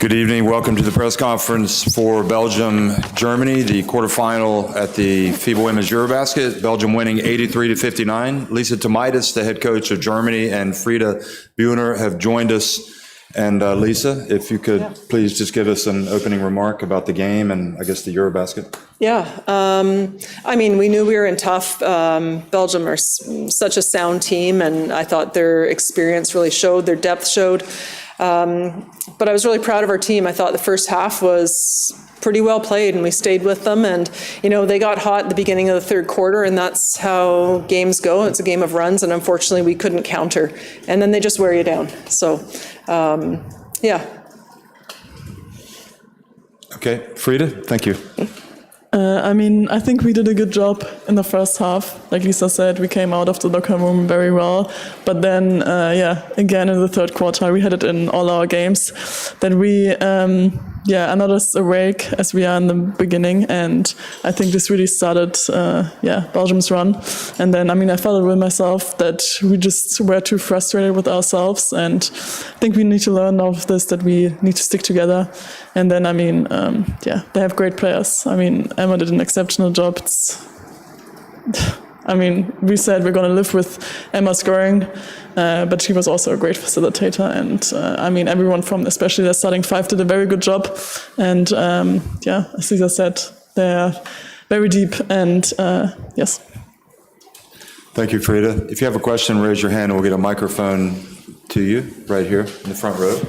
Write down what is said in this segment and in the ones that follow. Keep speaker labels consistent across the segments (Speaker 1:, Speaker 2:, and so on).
Speaker 1: Good evening. Welcome to the press conference for Belgium, Germany, the quarterfinal at the FIBA Women's EuroBasket. Belgium winning 83-59. Lisa Tomaitis, the head coach of Germany, and Frida Buhner have joined us. And Lisa, if you could please just give us an opening remark about the game and I guess the EuroBasket.
Speaker 2: Yeah, I mean, we knew we were in tough. Belgium are such a sound team, and I thought their experience really showed, their depth showed. But I was really proud of our team. I thought the first half was pretty well played, and we stayed with them. And, you know, they got hot at the beginning of the third quarter, and that's how games go. It's a game of runs, and unfortunately we couldn't counter. And then they just wear you down. So, yeah.
Speaker 1: Okay, Frida, thank you.
Speaker 3: I mean, I think we did a good job in the first half. Like Lisa said, we came out of the locker room very well. But then, again in the third quarter, we had it in all our games that we, are not as awake as we are in the beginning. And I think this really started, Belgium's run. And then, I mean, I felt it with myself that we just were too frustrated with ourselves. And I think we need to learn of this, that we need to stick together. And then, I mean, they have great players. I mean, Emma did an exceptional job. We said we're going to live with Emma scoring, but she was also a great facilitator. And everyone from, especially the starting five, did a very good job. And as Lisa said, they're very deep. And yes.
Speaker 1: Thank you, Frida. If you have a question, raise your hand and we'll get a microphone to you right here in the front row.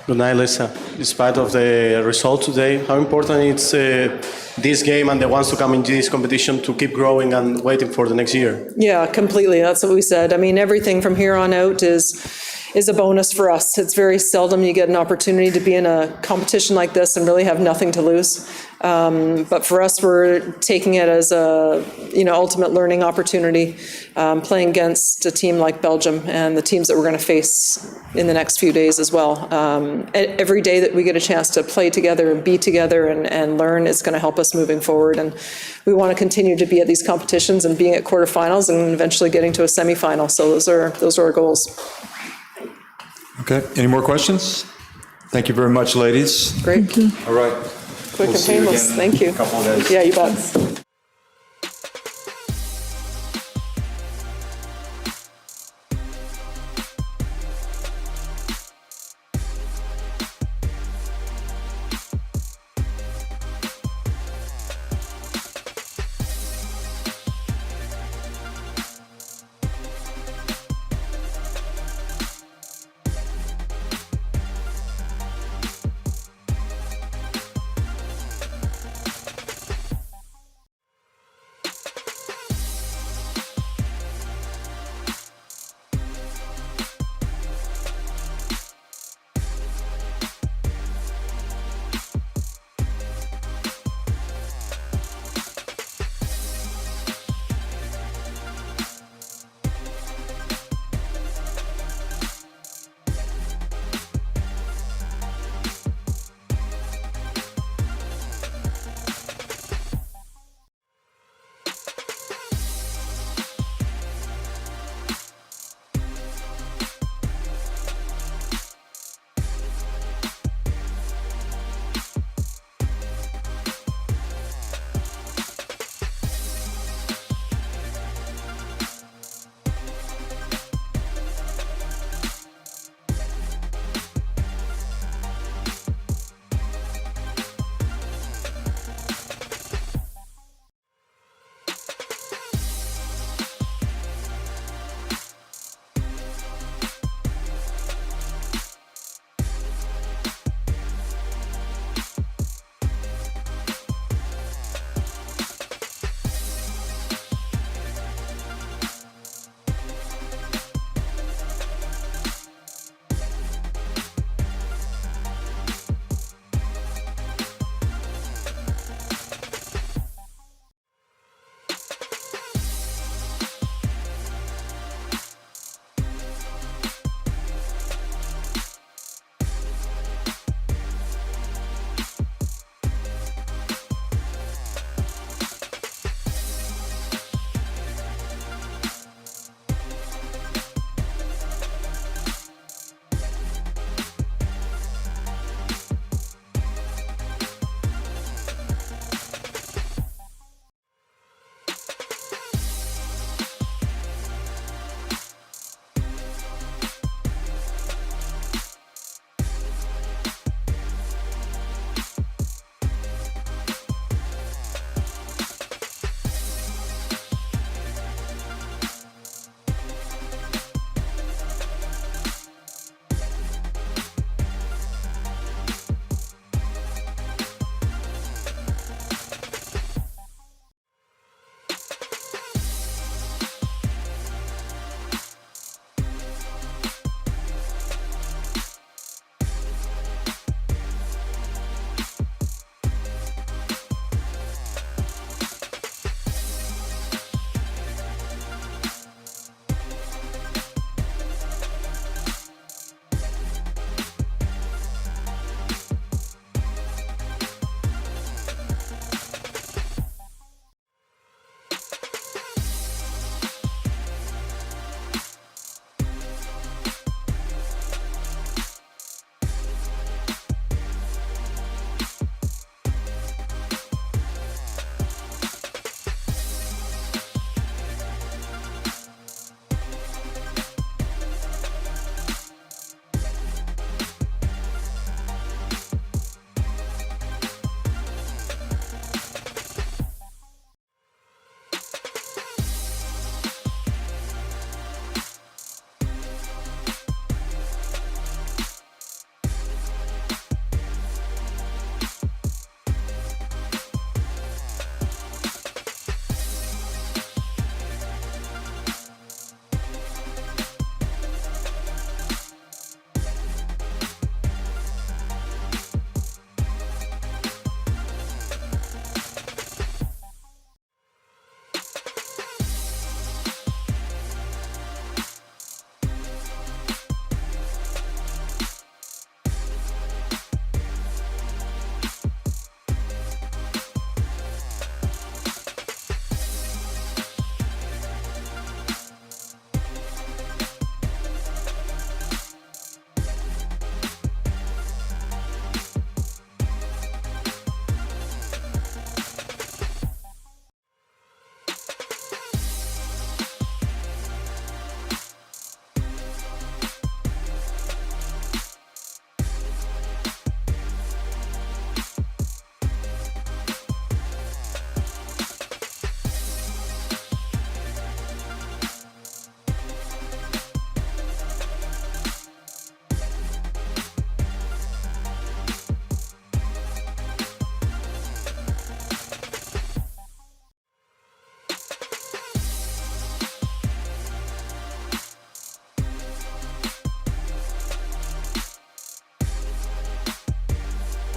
Speaker 4: Good night, Lisa. Despite of the result today, how important is this game and the ones to come into this competition to keep growing and waiting for the next year?
Speaker 2: Yeah, completely. That's what we said. I mean, everything from here on out is a bonus for us. It's very seldom you get an opportunity to be in a competition like this and really have nothing to lose. But for us, we're taking it as a ultimate learning opportunity, playing against a team like Belgium and the teams that we're going to face in the next few days as well. Every day that we get a chance to play together and be together and learn is going to help us moving forward. And we want to continue to be at these competitions and being at quarterfinals and eventually getting to a semifinal. So those are our goals.
Speaker 1: Okay, any more questions? Thank you very much, ladies.
Speaker 2: Great.
Speaker 3: Thank you.
Speaker 1: All right.
Speaker 2: Quick and painless. Thank you.
Speaker 1: In a couple of days.
Speaker 2: Yeah, you bet.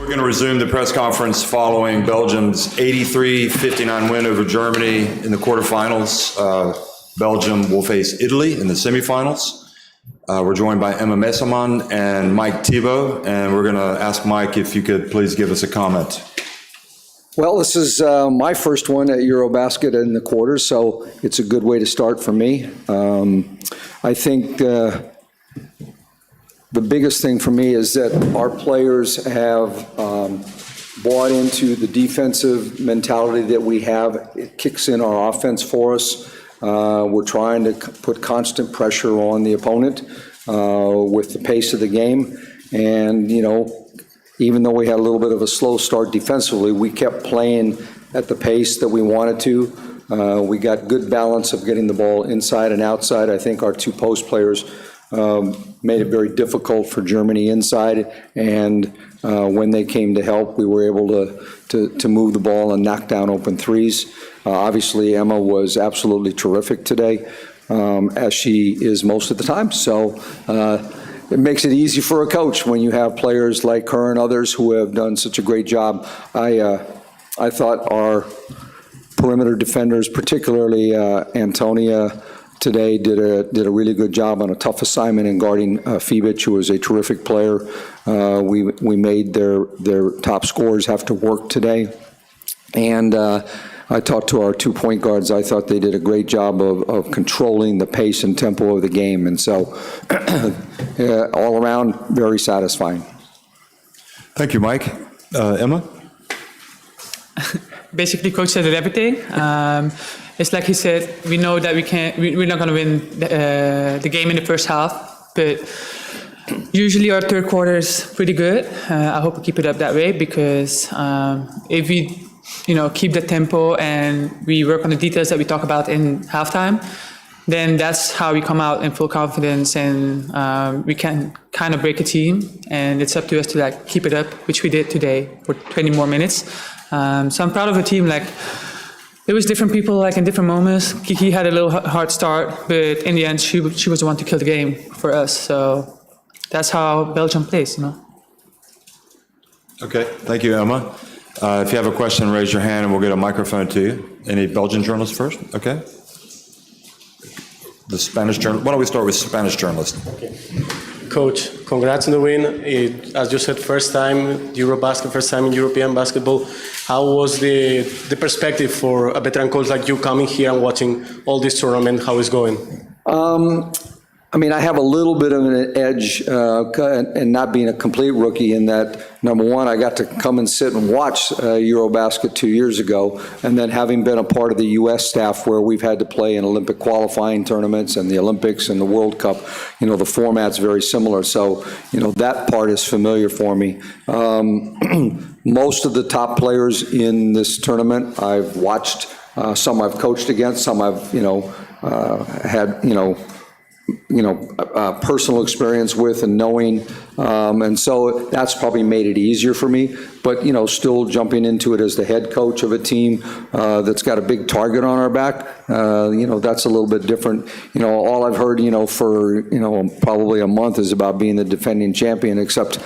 Speaker 1: We're going to resume the press conference following Belgium's 83-59 win over Germany in the quarterfinals. Belgium will face Italy in the semifinals. We're joined by Emma Messermann and Mike Thibault, and we're going to ask Mike if you could please give us a comment.
Speaker 5: Well, this is my first one at EuroBasket in the quarters, so it's a good way to start for me. I think the biggest thing for me is that our players have bought into the defensive mentality that we have. It kicks in our offense for us. We're trying to put constant pressure on the opponent with the pace of the game. And, you know, even though we had a little bit of a slow start defensively, we kept playing at the pace that we wanted to. We got good balance of getting the ball inside and outside. I think our two post players made it very difficult for Germany inside, and when they came to help, we were able to move the ball and knock down open threes. Obviously, Emma was absolutely terrific today, as she is most of the time. So it makes it easy for a coach when you have players like her and others who have done such a great job. I thought our perimeter defenders, particularly Antonia, today did a really good job on a tough assignment in guarding FIBA, who was a terrific player. We made their top scorers have to work today. And I talked to our 2 point guards. I thought they did a great job of controlling the pace and tempo of the game. And so all around, very satisfying.
Speaker 1: Thank you, Mike. Emma?
Speaker 6: Basically, coach said everything. It's like he said, we know that we're not going to win the game in the first half, but usually our third quarter is pretty good. I hope we keep it up that way, because if we keep the tempo and we work on the details that we talk about in halftime, then that's how we come out in full confidence, and we can kind of break a team, and it's up to us to keep it up, which we did today for 20 more minutes. So I'm proud of the team. It was different people in different moments. Kiki had a little hard start, but in the end, she was the one to kill the game for us. So that's how Belgium plays,
Speaker 1: Okay, thank you, Emma. If you have a question, raise your hand and we'll get a microphone to you. Any Belgian journalists first? Okay. The Spanish journalist. Why don't we start with Spanish journalist?
Speaker 4: Okay. Coach, congrats on the win. As you said, first time EuroBasket, first time in European basketball. How was the perspective for a veteran coach like you coming here and watching all this tournament? How it's going?
Speaker 5: I mean, I have a little bit of an edge and not being a complete rookie in that, number one, I got to come and sit and watch EuroBasket 2 years ago, and then having been a part of the U.S. staff where we've had to play in Olympic qualifying tournaments and the Olympics and the World Cup, the format's very similar. So, that part is familiar for me. Most of the top players in this tournament I've watched. Some I've coached against, some I've, had, personal experience with and knowing, and so that's probably made it easier for me. But still jumping into it as the head coach of a team that's got a big target on our back, that's a little bit different. All I've heard, for probably a month is about being the defending champion. Except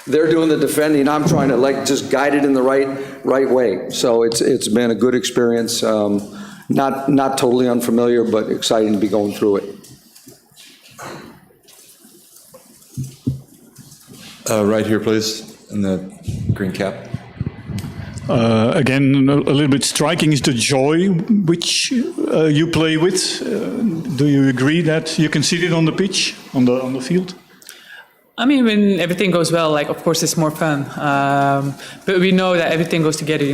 Speaker 5: they're doing the defending. I'm trying to just guide it in the right way. So it's been a good experience. Not totally unfamiliar, but exciting to be going through it.
Speaker 1: Right here, please, in the green cap.
Speaker 7: Again, a little bit striking is the joy which you play with. Do you agree that you can see it on the pitch, on the field?
Speaker 6: I mean, when everything goes well, of course, it's more fun. But we know that everything goes together,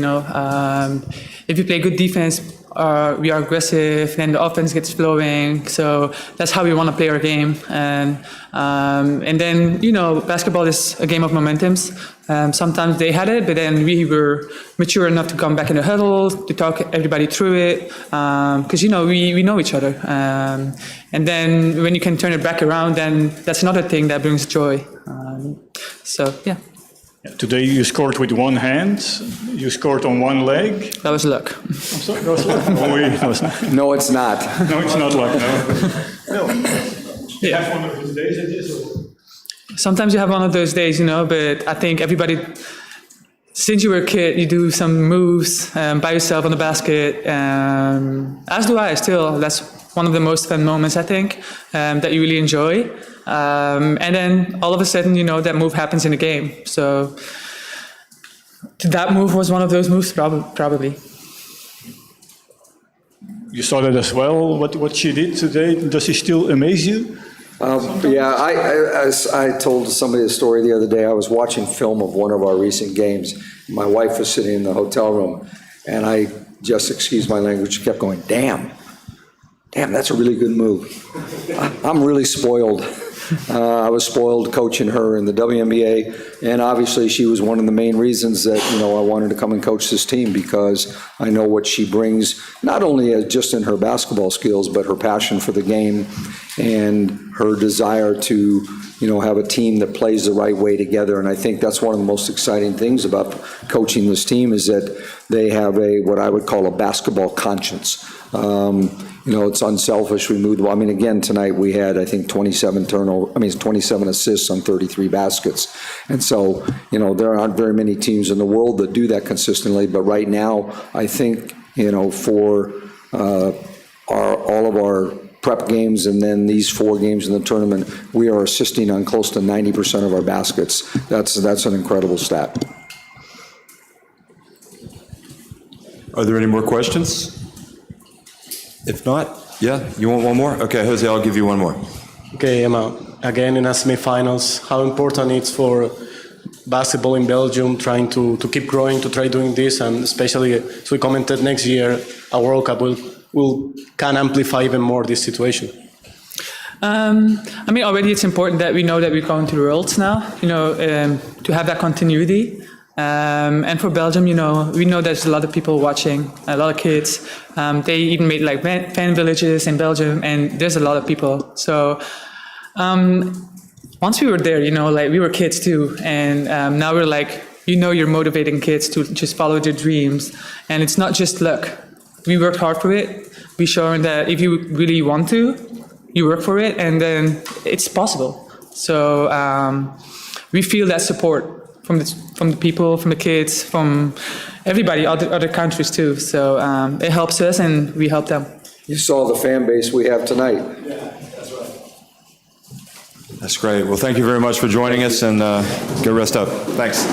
Speaker 6: If you play good defense, we are aggressive, then the offense gets flowing. So that's how we want to play our game. And then, basketball is a game of momentums. Sometimes they had it, but then we were mature enough to come back in the huddle, to talk everybody through it, because, we know each other. And then when you can turn it back around, then that's another thing that brings joy. So, yeah.
Speaker 7: Today you scored with one hand, you scored on one leg.
Speaker 6: That was luck.
Speaker 7: I'm sorry, that was luck?
Speaker 5: No, it's not.
Speaker 7: No, it's not luck, no.
Speaker 6: You
Speaker 7: have one of those days like this?
Speaker 6: Sometimes you have one of those days, but I think everybody since you were a kid, you do some moves by yourself on the basket, as do I still. That's one of the most fun moments, I think, that you really enjoy. And then all of a sudden, that move happens in the game. So that move was one of those moves, probably.
Speaker 7: You saw that as well, what she did today. Does she still amaze you?
Speaker 5: I told somebody a story the other day. I was watching film of one of our recent games. My wife was sitting in the hotel room, and I just, excuse my language, kept going, damn, that's a really good move. I'm really spoiled. I was spoiled coaching her in the WNBA, and obviously she was one of the main reasons that, I wanted to come and coach this team, because I know what she brings, not only just in her basketball skills, but her passion for the game and her desire to, have a team that plays the right way together. And I think that's one of the most exciting things about coaching this team, is that they have what I would call a basketball conscience. It's unselfish. We moved. I mean, again, tonight we had, I think, 27 assists on 33 baskets. And so, there aren't very many teams in the world that do that consistently. But right now, I think, for all of our prep games and then these 4 games in the tournament, we are assisting on close to 90% of our baskets. That's an incredible stat.
Speaker 1: Are there any more questions? If not, you want one more? Okay, Jose, I'll give you one more.
Speaker 4: Okay, Emma, again in a semifinals, how important it's for basketball in Belgium trying to keep growing, to try doing this, and especially, as we commented, next year, a World Cup can amplify even more this situation.
Speaker 6: Already it's important that we know that we're going to the Worlds now, to have that continuity. And for Belgium, we know there's a lot of people watching, a lot of kids. They even made fan villages in Belgium, and there's a lot of people. So once we were there, we were kids too, and now we're you're motivating kids to just follow their dreams, and it's not just luck. We worked hard for it. We showing that if you really want to, you work for it, and then it's possible. So we feel that support from the people, from the kids, from everybody, other countries too. So it helps us, and we help them.
Speaker 5: You saw the fan base we have tonight.
Speaker 1: Yeah, that's right. That's great. Well, thank you very much for joining us, and go rest up. Thanks.